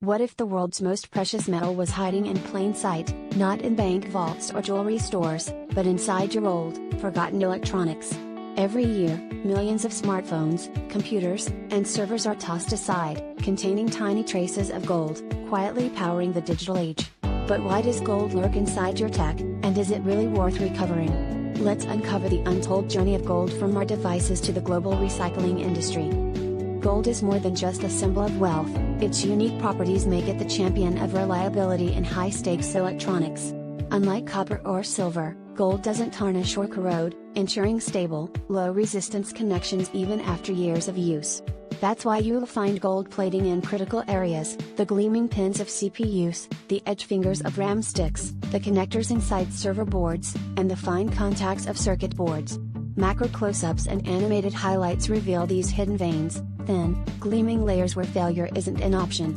What if the world's most precious metal was hiding in plain sight, not in bank vaults or jewelry stores, but inside your old, forgotten electronics? Every year, millions of smartphones, computers, and servers are tossed aside, containing tiny traces of gold, quietly powering the digital age. But why does gold lurk inside your tech, and is it really worth recovering? Let's uncover the untold journey of gold from our devices to the global recycling industry. Gold is more than just a symbol of wealth, its unique properties make it the champion of reliability in high-stakes electronics. Unlike copper or silver, gold doesn't tarnish or corrode, ensuring stable, low-resistance connections even after years of use. That's why you'll find gold plating in critical areas, the gleaming pins of CPUs, the edge fingers of RAM sticks, the connectors inside server boards, and the fine contacts of circuit boards. Macro close-ups and animated highlights reveal these hidden veins, thin, gleaming layers where failure isn't an option.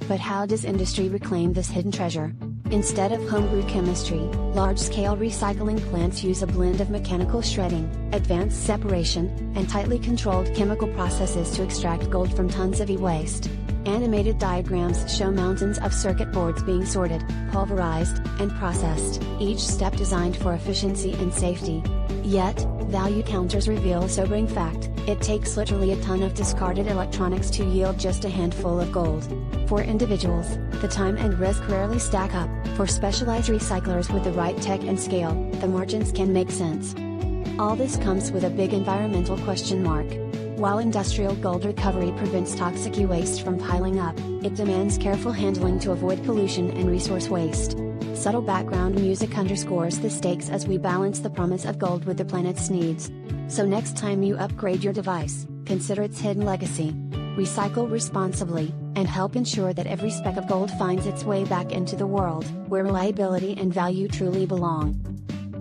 But how does industry reclaim this hidden treasure? Instead of homebrew chemistry, large-scale recycling plants use a blend of mechanical shredding, advanced separation, and tightly controlled chemical processes to extract gold from tons of e-waste. Animated diagrams show mountains of circuit boards being sorted, pulverized, and processed, each step designed for efficiency and safety. Yet, value counters reveal a sobering fact: it takes literally a ton of discarded electronics to yield just a handful of gold. For individuals, the time and risk rarely stack up. For specialized recyclers with the right tech and scale, the margins can make sense. All this comes with a big environmental question mark. While industrial gold recovery prevents toxic e-waste from piling up, it demands careful handling to avoid pollution and resource waste. Subtle background music underscores the stakes as we balance the promise of gold with the planet's needs. So next time you upgrade your device, consider its hidden legacy. Recycle responsibly, and help ensure that every speck of gold finds its way back into the world, where reliability and value truly belong.